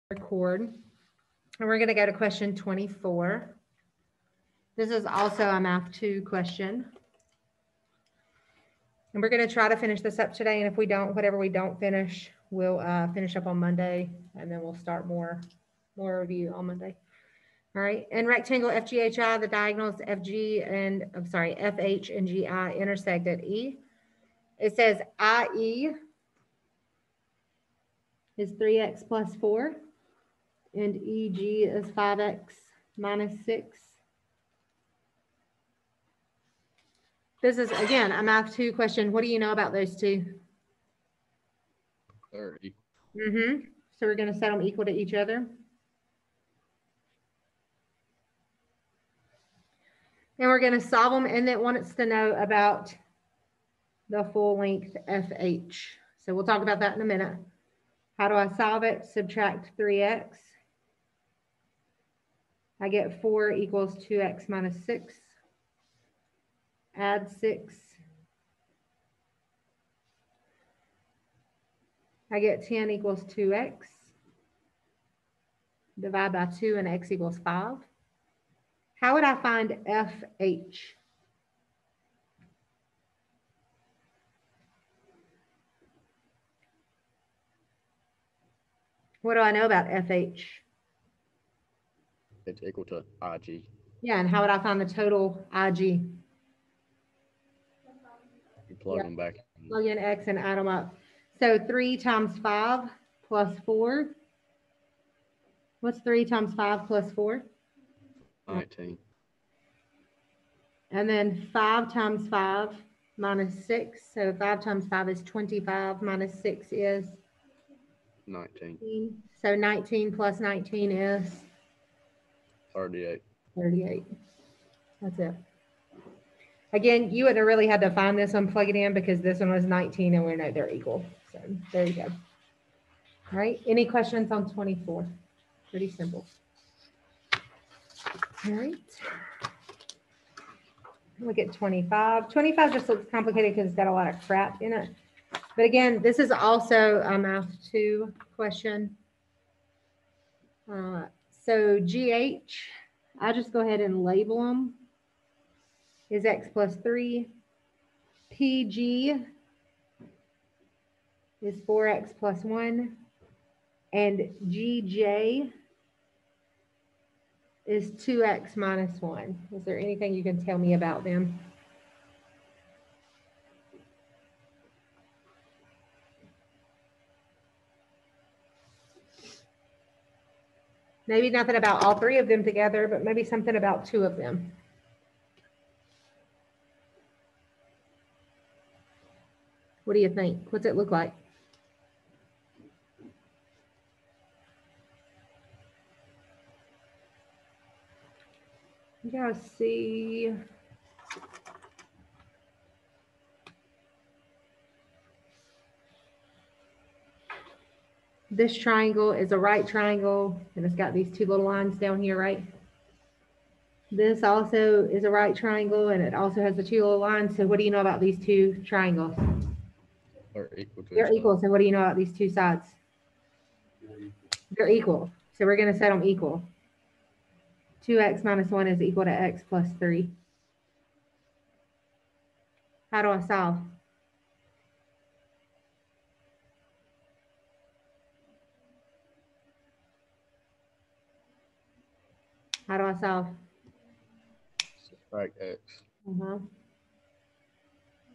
Record. And we're going to go to question 24. This is also a Math 2 question. And we're going to try to finish this up today. And if we don't, whatever we don't finish, we'll finish up on Monday. And then we'll start more review on Monday. All right. In rectangle FGHI, the diagonals FH and GI intersect at E. It says IE is 3x plus 4. And EG is 5x minus 6. This is, again, a Math 2 question. What do you know about those two? They're equal. So we're going to set them equal to each other. And we're going to solve them, and it wants to know about the full length FH. So we'll talk about that in a minute. How do I solve it? Subtract 3x. I get 4 equals 2x minus 6. Add 6. I get 10 equals 2x. Divide by 2 and x equals 5. How would I find FH? What do I know about FH? It's equal to IG. Yeah, and how would I find the total IG? You plug them back. Plug in x and add them up. So 3 times 5 plus 4. What's 3 times 5 plus 4? 19. And then 5 times 5 minus 6. So 5 times 5 is 25 minus 6 is 19. So 19 plus 19 is 38. 38. That's it. Again, you would have really had to find this one, plug it in, because this one was 19 and we know they're equal. So there you go. All right. Any questions on 24? Pretty simple. All right. Look at 25. 25 just looks complicated because it's got a lot of crap in it. But again, this is also a Math 2 question. So GH, I just go ahead and label them, is x plus 3. PG is 4x plus 1. And GJ is 2x minus 1. Is there anything you can tell me about them? Maybe nothing about all 3 of them together, but maybe something about 2 of them. What do you think? What's it look like? You guys see? This triangle is a right triangle, and it's got these 2 little lines down here, right? This also is a right triangle, and it also has the 2 little lines. So what do you know about these 2 triangles? They're equal to They're equal. So what do you know about these 2 sides? They're equal. So we're going to set them equal. 2x minus 1 is equal to x plus 3. How do I solve? How do I solve? Subtract x.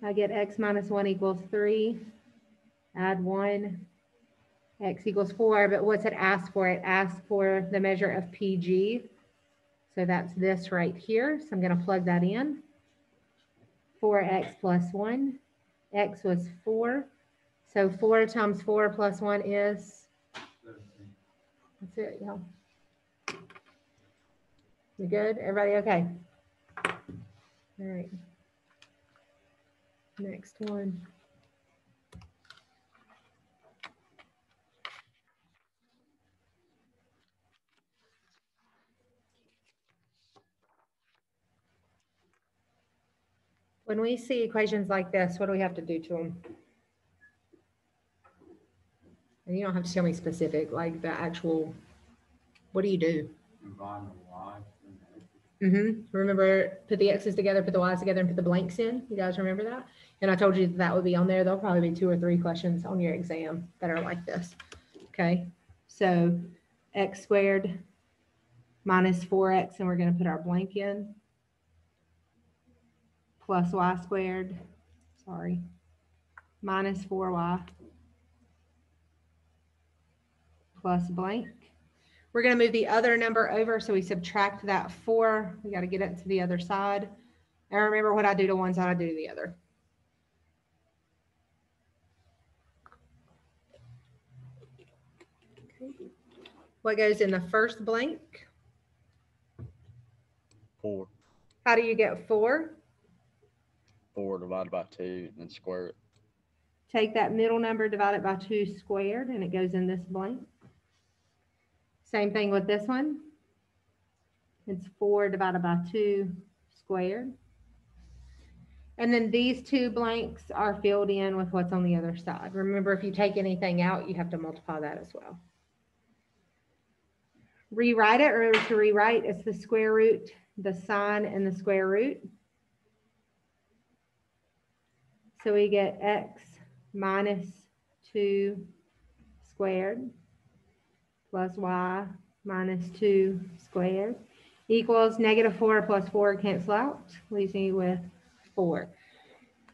I get x minus 1 equals 3. Add 1. X equals 4. But what's it ask for? It asks for the measure of PG. So that's this right here. So I'm going to plug that in. 4x plus 1. X was 4. So 4 times 4 plus 1 is 17. That's it, y'all. You good? Everybody okay? All right. Next one. When we see equations like this, what do we have to do to them? And you don't have to tell me specific, like the actual, what do you do? Combine the Y's and the X's. Remember, put the X's together, put the Y's together, and put the blanks in. You guys remember that? And I told you that, that would be on there. There'll probably be 2 or 3 questions on your exam that are like this. Okay, so x squared minus 4x, and we're going to put our blank in, plus y squared, sorry, minus 4y plus blank. We're going to move the other number over, so we subtract that 4. We got to get it to the other side. And remember, what I do to one side, I do to the other. Okay. What goes in the first blank? 4. How do you get 4? 4 divided by 2 and then square it. Take that middle number, divide it by 2 squared, and it goes in this blank. Same thing with this one. It's 4 divided by 2 squared. And then these 2 blanks are filled in with what's on the other side. Remember, if you take anything out, you have to multiply that as well. Rewrite it, or to rewrite, it's the square root, the sign, and the square root. So we get x minus 2 squared plus y minus 2 squared equals -4 plus 4 cancel out, leaves me with 4.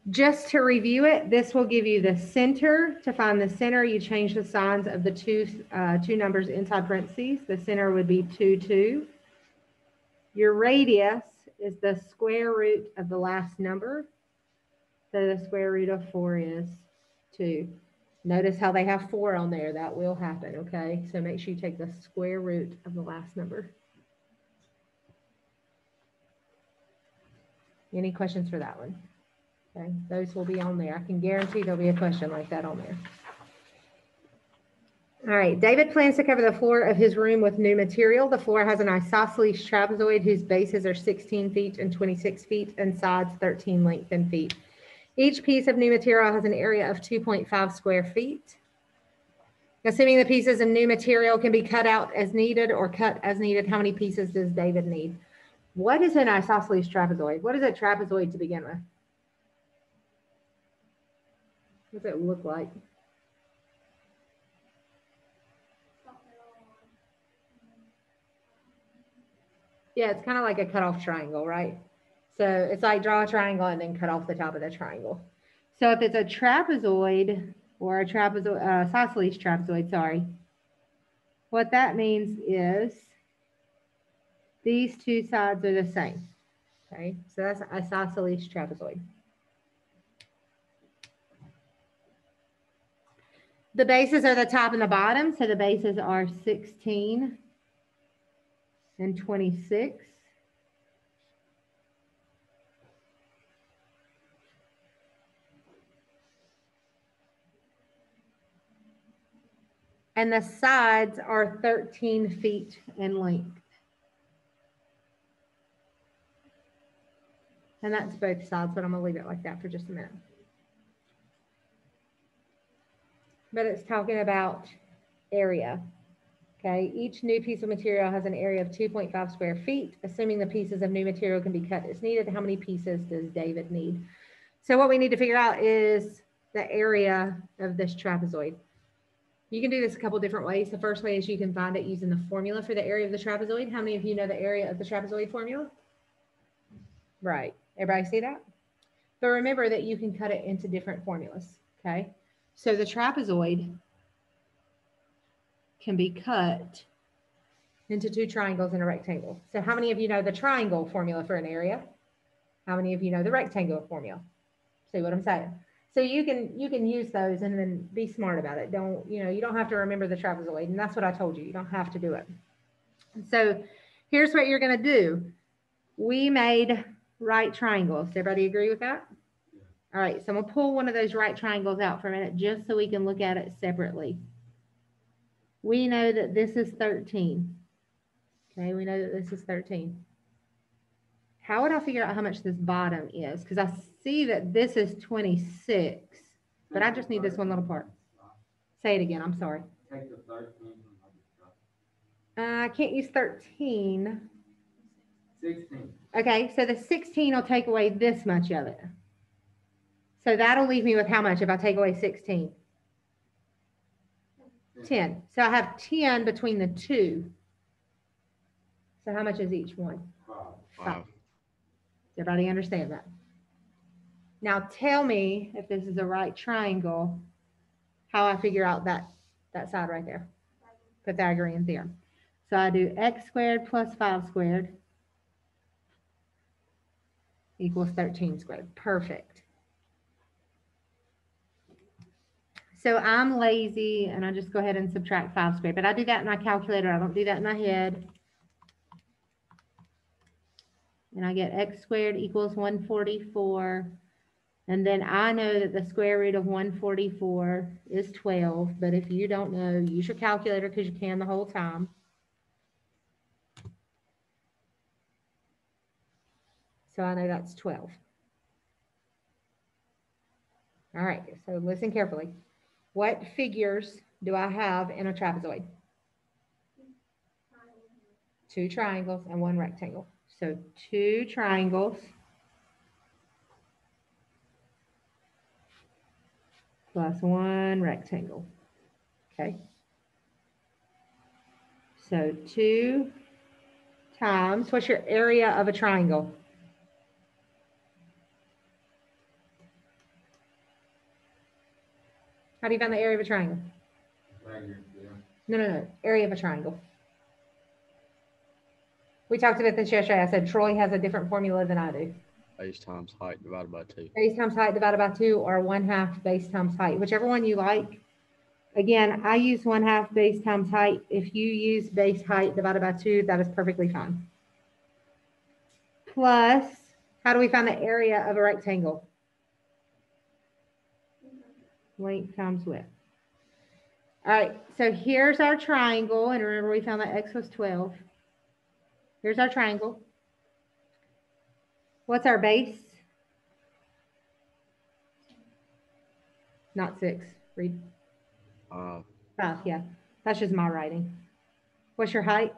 Just to review it, this will give you the center. To find the center, you change the signs of the two numbers inside parentheses. The center would be 2, 2. Your radius is the square root of the last number. So the square root of 4 is 2. Notice how they have 4 on there. That will happen, okay? So make sure you take the square root of the last number. Any questions for that one? Okay, those will be on there. I can guarantee there'll be a question like that on there. All right, David plans to cover the floor of his room with new material. The floor has an isosceles trapezoid whose bases are 16 feet and 26 feet and sides 13 length in feet. Each piece of new material has an area of 2.5 square feet. Assuming the pieces of new material can be cut out as needed or cut as needed, how many pieces does David need? What is an isosceles trapezoid? What is a trapezoid to begin with? What does it look like? Yeah, it's kind of like a cutoff triangle, right? So it's like draw a triangle and then cut off the top of the triangle. So if it's a trapezoid or a trapezoid, isosceles trapezoid, sorry, what that means is these 2 sides are the same. Okay, so that's isosceles trapezoid. The bases are the top and the bottom. So the bases are 16 and 26. And the sides are 13 feet in length. And that's both sides, but I'm gonna leave it like that for just a minute. But it's talking about area. Okay, each new piece of material has an area of 2.5 square feet. Assuming the pieces of new material can be cut as needed, how many pieces does David need? So what we need to figure out is the area of this trapezoid. You can do this a couple different ways. The first way is you can find it using the formula for the area of the trapezoid. How many of you know the area of the trapezoid formula? Right, everybody see that? But remember that you can cut it into different formulas, okay? So the trapezoid can be cut into 2 triangles and a rectangle. So how many of you know the triangle formula for an area? How many of you know the rectangle formula? See what I'm saying? So you can use those and then be smart about it. You don't have to remember the trapezoid, and that's what I told you. You don't have to do it. So here's what you're going to do. We made right triangles. Everybody agree with that? Yeah. All right, so I'm going to pull one of those right triangles out for a minute just so we can look at it separately. We know that this is 13. Okay, we know that this is 13. How would I figure out how much this bottom is? Because I see that this is 26, but I just need this one little part. Say it again, I'm sorry. Take the 13 and multiply. I can't use 13. 16. Okay, so the 16 will take away this much of it. So that'll leave me with how much if I take away 16? 10. So I have 10 between the two. So how much is each one? 5. 5. Does everybody understand that? Now tell me if this is a right triangle, how I figure out that side right there. Pythagorean theorem. So I do x squared plus 5 squared equals 13 squared. Perfect. So I'm lazy and I just go ahead and subtract 5 squared, but I do that in my calculator. I don't do that in my head. And I get x squared equals 144. And then I know that the square root of 144 is 12. But if you don't know, use your calculator because you can the whole time. So I know that's 12. All right, so listen carefully. What figures do I have in a trapezoid? 2 triangles and 1 rectangle. So 2 triangles plus 1 rectangle. Okay. So 2 times, what's your area of a triangle? How do you find the area of a triangle? Pythagorean theorem. No. Area of a triangle. We talked about this yesterday. I said Troy has a different formula than I do. Base times height divided by 2. Base times height divided by 2 or 1/2 base times height, whichever one you like. Again, I use 1/2 base times height. If you use base height divided by 2, that is perfectly fine. Plus, how do we find the area of a rectangle? Length times width. All right, so here's our triangle. And remember, we found that x was 12. Here's our triangle. What's our base? Not 6. Read. 5, yeah. That's just my writing. What's your height?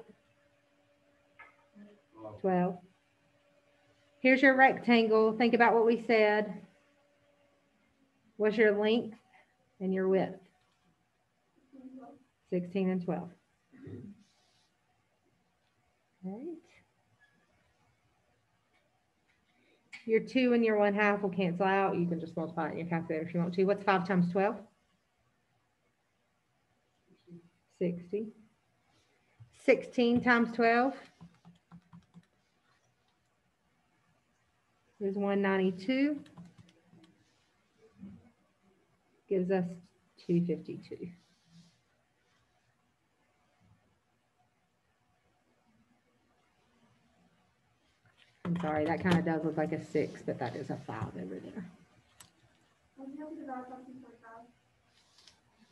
12. Here's your rectangle. Think about what we said. What's your length and your width? 16 and 12. All right. Your 2 and your 1/2 will cancel out. You can just multiply it in your calculator if you want to. What's 5 times 12? 60. 16 times 12 is 192. Gives us 252. I'm sorry, that kind of does look like a 6, but that is a 5 over there.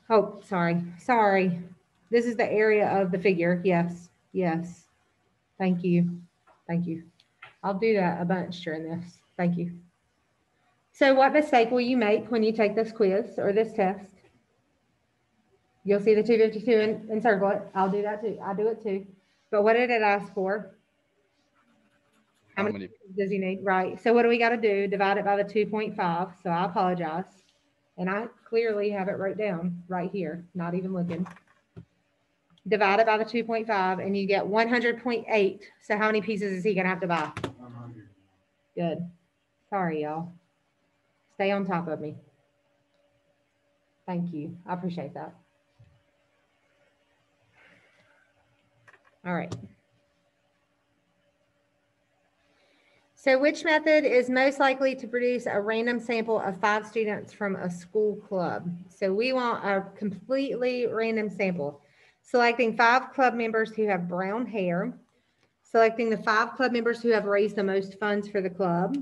Oh, sorry. This is the area of the figure. Yes. Thank you. I'll do that a bunch during this. Thank you. So what mistake will you make when you take this quiz or this test? You'll see the 252 and circle it. I'll do that too. I do it too. But what did it ask for? How many does he need? Right. So what do we got to do? Divide it by the 2.5. So I apologize. And I clearly have it wrote down right here, not even looking. Divide it by the 2.5 and you get 100.8. So how many pieces is he going to have to buy? 100. Good. Sorry, y'all. Stay on top of me. Thank you. I appreciate that. All right. So which method is most likely to produce a random sample of 5 students from a school club? So we want a completely random sample. Selecting 5 club members who have brown hair. Selecting the 5 club members who have raised the most funds for the club.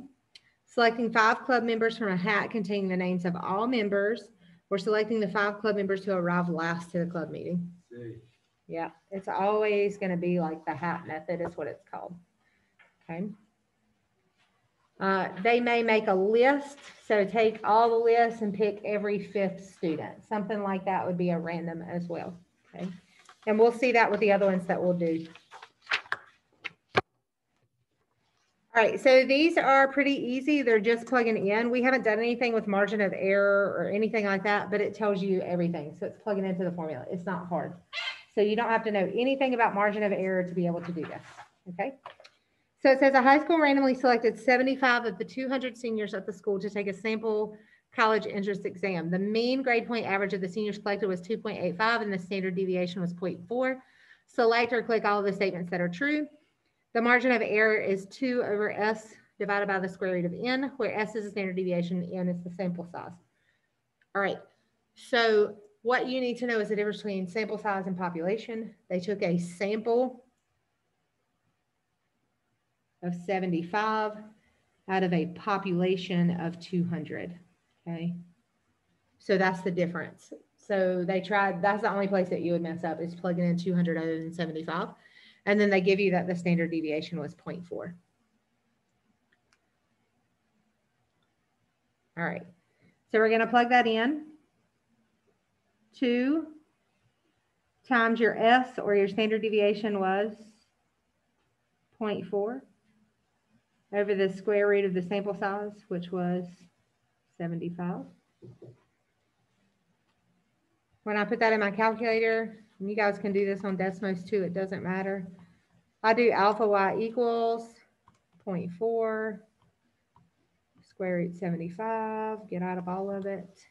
Selecting 5 club members from a hat containing the names of all members. Or selecting the 5 club members who arrive last to the club meeting. C. Yeah, it's always going to be like the hat method is what it's called. Okay. They may make a list, so take all the lists and pick every 5th student. Something like that would be a random as well, okay? And we'll see that with the other ones that we'll do. All right, so these are pretty easy. They're just plugging in. We haven't done anything with margin of error or anything like that, but it tells you everything. So it's plugging into the formula. It's not hard. So you don't have to know anything about margin of error to be able to do this, okay? So it says a high school randomly selected 75 of the 200 seniors at the school to take a sample college entrance exam. The mean grade point average of the seniors collected was 2.85 and the standard deviation was 0.4. Select or click all of the statements that are true. The margin of error is 2 over S divided by the square root of N, where S is the standard deviation, N is the sample size. All right, so what you need to know is the difference between sample size and population. They took a sample of 75 out of a population of 200, okay? So that's the difference. So they tried, that's the only place that you would mess up is plugging in 200 other than 75. And then they give you that the standard deviation was 0.4. All right, so we're gonna plug that in. 2 times your S or your standard deviation was 0.4 over the square root of the sample size, which was 75. When I put that in my calculator, and you guys can do this on Desmos too, it doesn't matter. I do alpha y equals 0.4, square root 75, get out of all of it.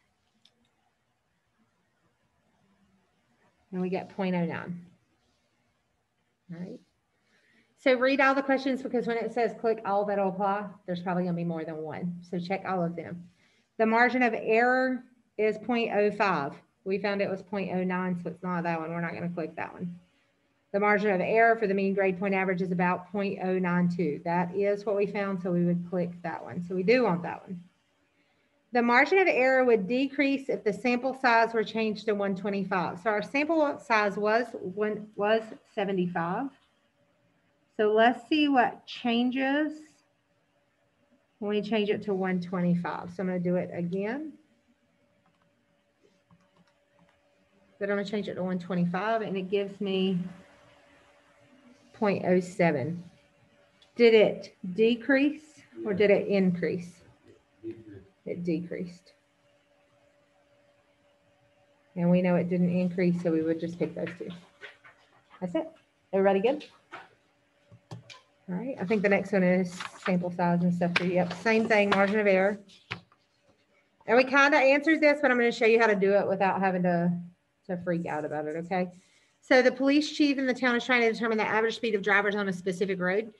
And we get 0.09. All right. So read all the questions because when it says click all that'll apply, there's probably gonna be more than one. So check all of them. The margin of error is 0.05. We found it was 0.09, so it's not that one. We're not gonna click that one. The margin of error for the mean grade point average is about 0.092. That is what we found, so we would click that one. So we do want that one. The margin of error would decrease if the sample size were changed to 125. So our sample size was 75. So let's see what changes when we change it to 125. So I'm going to do it again. But I'm going to change it to 125 and it gives me 0.07. Did it decrease or did it increase? It decreased. And we know it didn't increase, so we would just pick those two. That's it. Everybody good? All right, I think the next one is sample size and stuff too. Yep, same thing, margin of error. And we kind of answered this, but I'm going to show you how to do it without having to freak out about it, okay? So the police chief in the town is trying to determine the average speed of drivers on a specific road.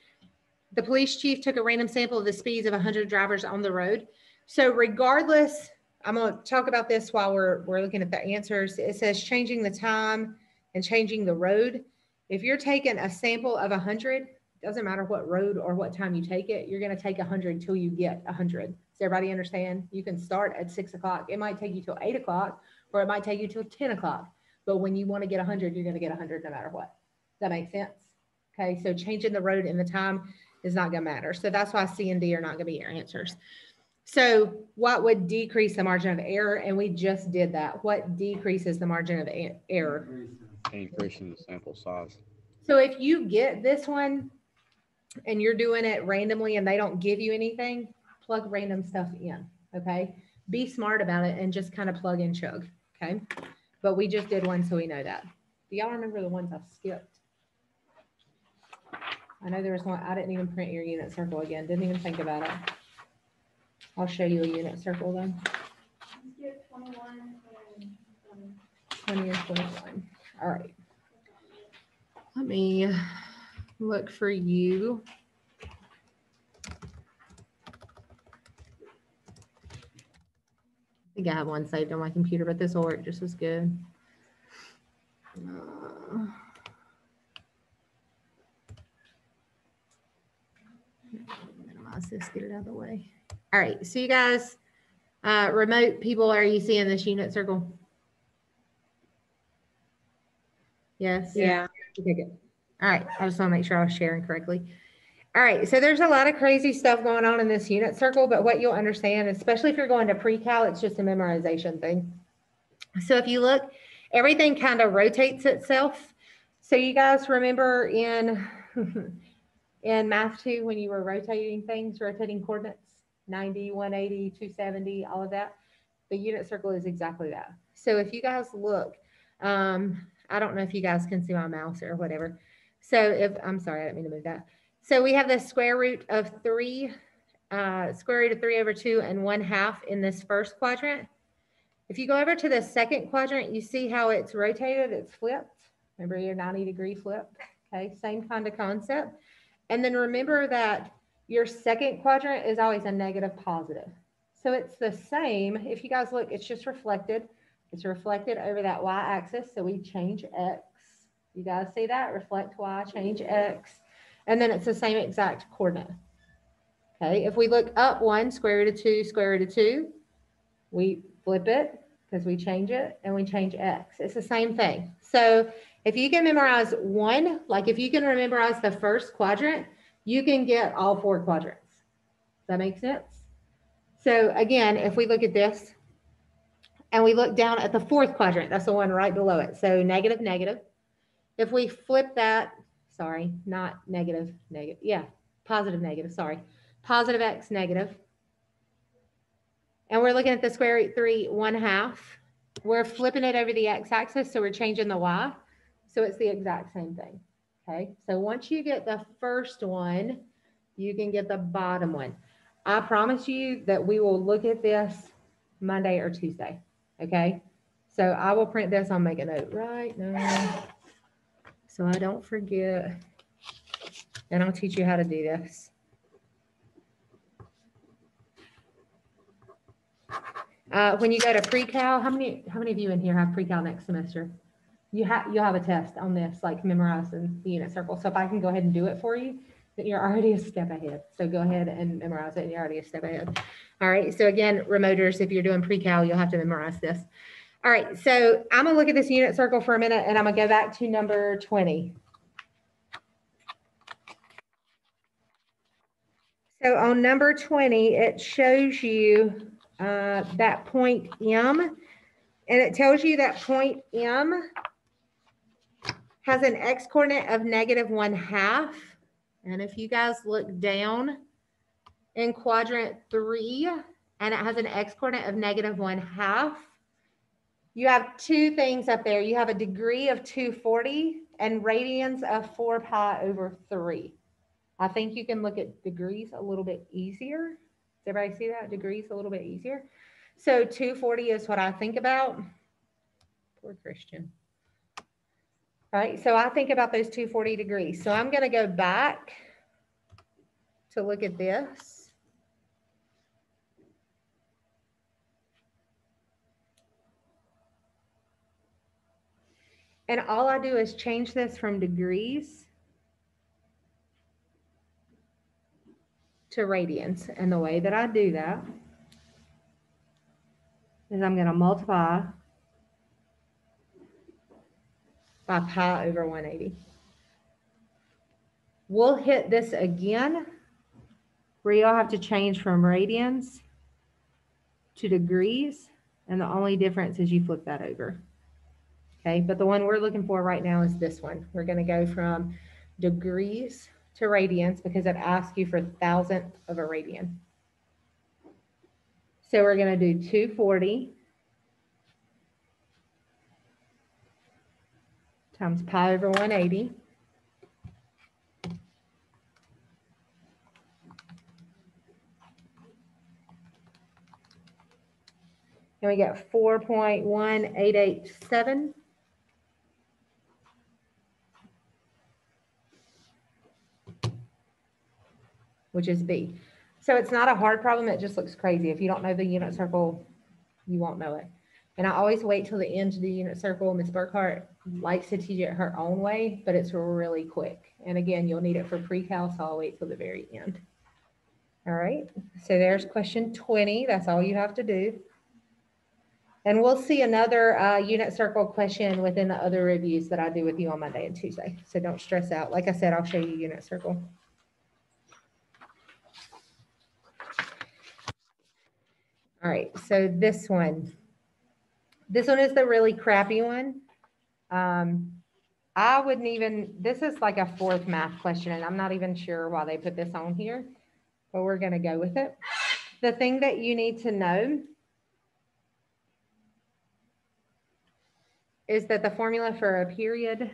The police chief took a random sample of the speeds of 100 drivers on the road. So regardless, I'm going to talk about this while we're looking at the answers. It says changing the time and changing the road. If you're taking a sample of 100, doesn't matter what road or what time you take it, you're going to take 100 until you get 100. Does everybody understand? You can start at 6 o'clock. It might take you till 8 o'clock, or it might take you till 10 o'clock. But when you want to get 100, you're going to get 100 no matter what. Does that make sense? Okay, so changing the road and the time is not going to matter. So that's why C and D are not going to be your answers. So what would decrease the margin of error? And we just did that. What decreases the margin of error? Increasing the sample size. So if you get this one and you're doing it randomly and they don't give you anything, plug random stuff in, okay? Be smart about it and just kind of plug and chug, okay? But we just did one, so we know that. Do y'all remember the ones I skipped? I know there was one, I didn't even print your unit circle again. Didn't even think about it. I'll show you a unit circle then. 20 and 21. All right. Let me look for you. I think I have one saved on my computer, but this will work just as good. Minimize this, get it out of the way. All right, so you guys, remote people, are you seeing this unit circle? Yes? Yeah. Okay, good. All right, I just want to make sure I was sharing correctly. All right, so there's a lot of crazy stuff going on in this unit circle, but what you'll understand, especially if you're going to pre-cal, it's just a memorization thing. So if you look, everything kind of rotates itself. So you guys remember in, in Math 2 when you were rotating things, rotating coordinates, 90, 180, 270, all of that? The unit circle is exactly that. So if you guys look, I don't know if you guys can see my mouse or whatever. So if, I'm sorry, I didn't mean to move that. So we have the square root of 3, square root of 3 over 2 and 1/2 in this first quadrant. If you go over to the second quadrant, you see how it's rotated, it's flipped. Remember your 90-degree flip, okay? Same kind of concept. And then remember that your second quadrant is always a negative positive. So it's the same. If you guys look, it's just reflected. It's reflected over that y-axis, so we change x. You guys see that? Reflect y, change x. And then it's the same exact coordinate. Okay, if we look up 1, square root of 2, square root of 2, we flip it because we change it and we change x. It's the same thing. So if you can memorize 1, like if you can memorize the first quadrant, you can get all 4 quadrants. Does that make sense? So again, if we look at this and we look down at the fourth quadrant, that's the one right below it. So negative, negative. If we flip that, sorry, not negative, negative. Yeah, positive, negative, sorry. Positive x, negative. And we're looking at the square root 3, 1/2. We're flipping it over the x-axis, so we're changing the y. So it's the exact same thing, okay? So once you get the first one, you can get the bottom one. I promise you that we will look at this Monday or Tuesday, okay? So I will print this. I'll make a note right now so I don't forget. And I'll teach you how to do this. When you go to pre-cal, how many of you in here have pre-cal next semester? You'll have a test on this, like memorizing the unit circle. So if I can go ahead and do it for you, then you're already a step ahead. So go ahead and memorize it, and you're already a step ahead. All right, so again, remoters, if you're doing pre-cal, you'll have to memorize this. All right, so I'm gonna look at this unit circle for a minute, and I'm gonna go back to number 20. So on number 20, it shows you that point M, and it tells you that point M has an x coordinate of negative 1/2. And if you guys look down in quadrant 3, and it has an x coordinate of negative 1/2, you have 2 things up there. You have a degree of 240 and radians of 4 pi over 3. I think you can look at degrees a little bit easier. Does everybody see that? Degrees a little bit easier. So 240 is what I think about. Poor Christian. All right, so I think about those 240 degrees. So I'm going to go back to look at this. And all I do is change this from degrees to radians. And the way that I do that is I'm going to multiply by pi over 180. We'll hit this again where you'll have to change from radians to degrees. And the only difference is you flip that over. Okay, but the one we're looking for right now is this one. We're going to go from degrees to radians because it asks you for thousandth of a radian. So we're going to do 240 times pi over 180. And we get 4.1887. Which is B. So it's not a hard problem. It just looks crazy. If you don't know the unit circle, you won't know it. And I always wait till the end to do unit circle. Ms. Burkhart likes to teach it her own way, but it's really quick. And again, you'll need it for pre-cal, so I'll wait till the very end. All right, so there's question 20. That's all you have to do. And we'll see another unit circle question within the other reviews that I do with you on Monday and Tuesday. So don't stress out. Like I said, I'll show you unit circle. All right, so this one is the really crappy one. I wouldn't even, this is like a fourth math question, and I'm not even sure why they put this on here, but we're going to go with it. The thing that you need to know is that the formula for a period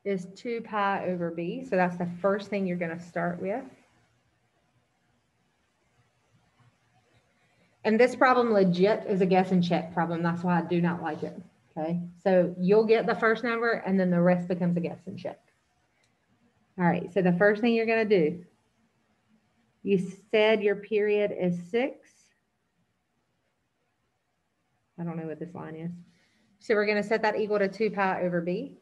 is 2 pi over b. So that's the first thing you're going to start with. And this problem legit is a guess and check problem. That's why I do not like it. Okay. So you'll get the first number and then the rest becomes a guess and check. All right. So the first thing you're going to do, you said your period is 6. I don't know what this line is. So we're going to set that equal to 2 pi over b.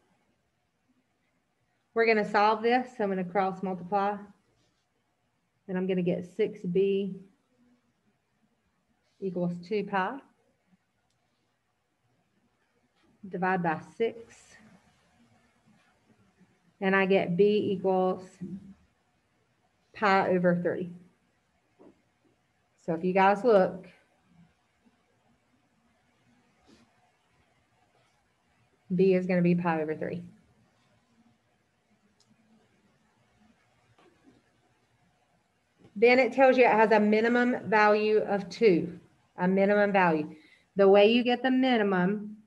We're going to solve this. So I'm going to cross multiply. And I'm going to get 6b equals 2 pi. Divide by 6. And I get b equals pi over 3. So if you guys look, b is going to be pi over 3. Then it tells you it has a minimum value of 2, a minimum value. The way you get the minimum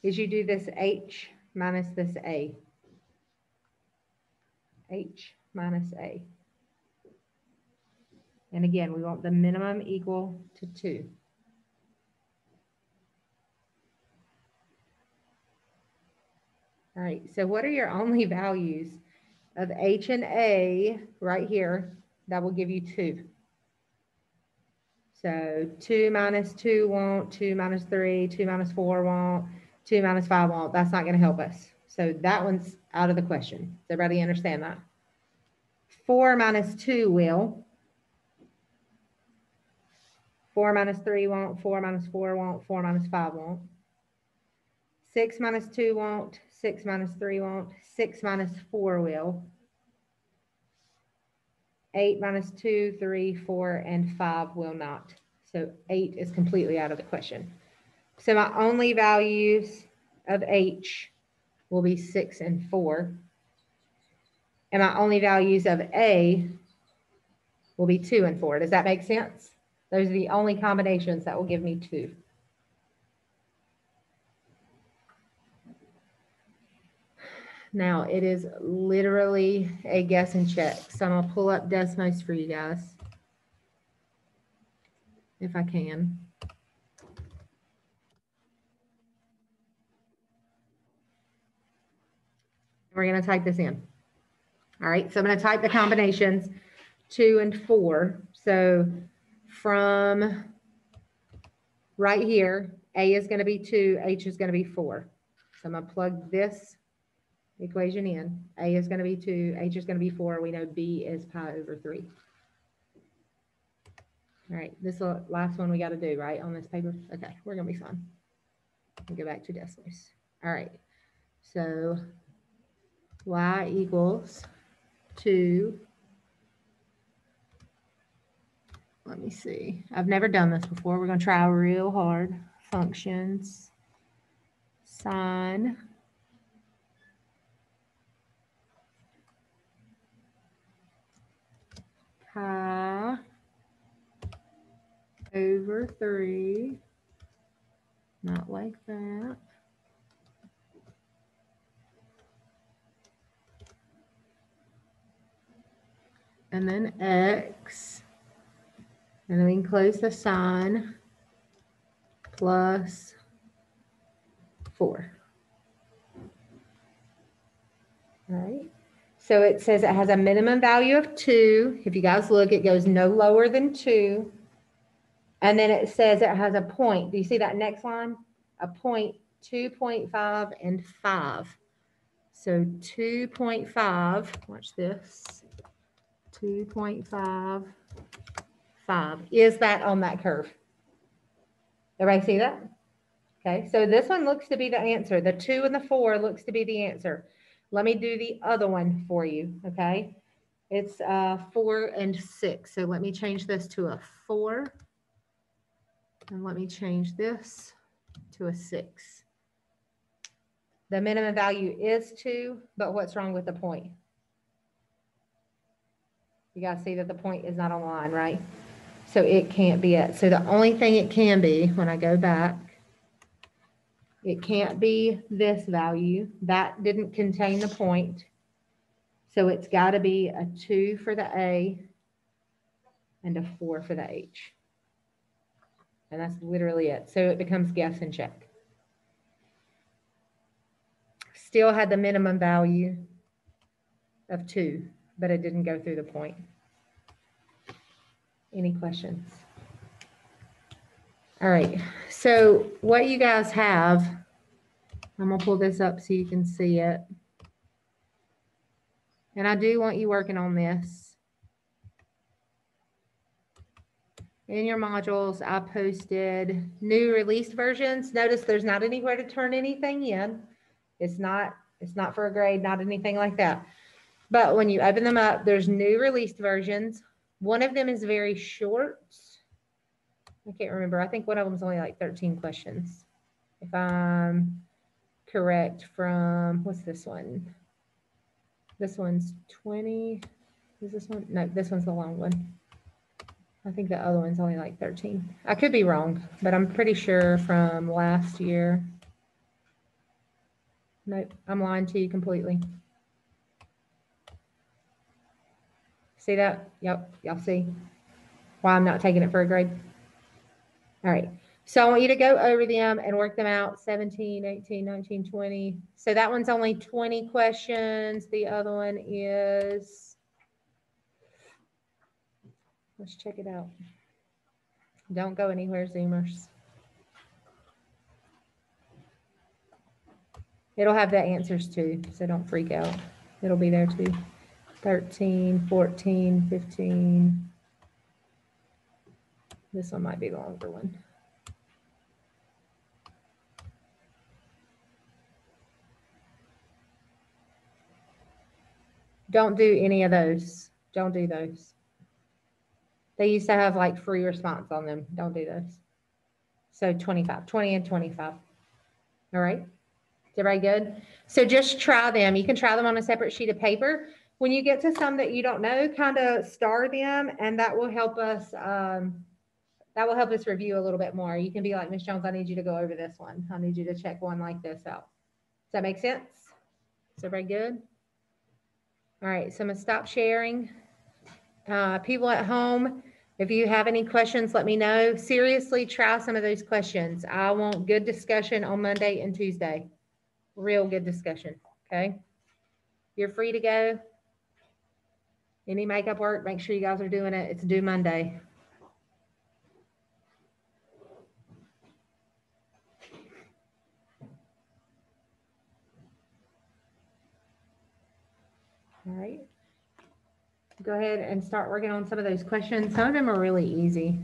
is you do this h minus this a. H minus a. And again, we want the minimum equal to 2. All right, so what are your only values of h and a right here that will give you 2? So 2 minus 2 won't, 2 minus 3, 2 minus 4 won't, 2 minus 5 won't. That's not going to help us. So that one's out of the question. Does everybody understand that? 4 minus 2 will. 4 minus 3 won't, 4 minus 4 won't, 4 minus 5 won't. 6 minus 2 won't, 6 minus 3 won't, 6 minus 4 will. 8 minus 2, 3, 4, and 5 will not. So 8 is completely out of the question. So my only values of h will be 6 and 4. And my only values of a will be 2 and 4. Does that make sense? Those are the only combinations that will give me 2. Now, it is literally a guess and check. So I'm going to pull up Desmos for you guys, if I can. We're going to type this in. All right, so I'm going to type the combinations 2 and 4. So from right here, A is going to be 2, H is going to be 4. So I'm going to plug this equation in. A is going to be 2, H is going to be 4. We know B is pi over 3. All right, this last one we got to do, right, on this paper? Okay, we're going to be fine. We'll go back to decimals. All right, so y equals 2. Let me see. I've never done this before. We're going to try real hard. Functions, sine pi over 3. Not like that. And then x. And then we can close the sign, plus 4. All right. So it says it has a minimum value of 2. If you guys look, it goes no lower than 2. And then it says it has a point. Do you see that next line? A point, 2.5, and 5. So 2.5, watch this, 2.5. 5. Is that on that curve? Everybody see that? Okay, so this one looks to be the answer. The 2 and the 4 looks to be the answer. Let me do the other one for you, okay? It's 4 and 6. So let me change this to a 4. And let me change this to a 6. The minimum value is 2, but what's wrong with the point? You guys see that the point is not on the line, right? So it can't be it. So the only thing it can be, when I go back, it can't be this value. That didn't contain the point. So it's got to be a 2 for the A and a 4 for the H. And that's literally it. So it becomes guess and check. Still had the minimum value of 2, but it didn't go through the point. Any questions? All right, so what you guys have, I'm gonna pull this up so you can see it. And I do want you working on this. In your modules, I posted new released versions. Notice there's not anywhere to turn anything in. It's not for a grade, not anything like that. But when you open them up, there's new released versions. One of them is very short. I can't remember. I think one of them is only like 13 questions. If I'm correct from, what's this one? This one's 20. Is this one? No, this one's the long one. I think the other one's only like 13. I could be wrong, but I'm pretty sure from last year. Nope, I'm lying to you completely. See that? Yep, y'all see why I'm not taking it for a grade? All right, so I want you to go over them and work them out, 17, 18, 19, 20. So that one's only 20 questions. The other one is, let's check it out. Don't go anywhere, Zoomers. It'll have the answers too, so don't freak out. It'll be there too. 13, 14, 15. This one might be the longer one. Don't do any of those. Don't do those. They used to have like free response on them. Don't do those. So 25, 20 and 25. All right. Is everybody good? So just try them. You can try them on a separate sheet of paper. When you get to some that you don't know, kind of star them, and that will help us. That will help us review a little bit more. You can be like, Ms. Jones, I need you to go over this one. I need you to check one like this out. Does that make sense? Is everybody good? All right, so I'm gonna stop sharing. People at home, if you have any questions, let me know. Seriously, try some of those questions. I want good discussion on Monday and Tuesday. Real good discussion, okay? You're free to go. Any makeup work, make sure you guys are doing it. It's due Monday. All right. Go ahead and start working on some of those questions. Some of them are really easy.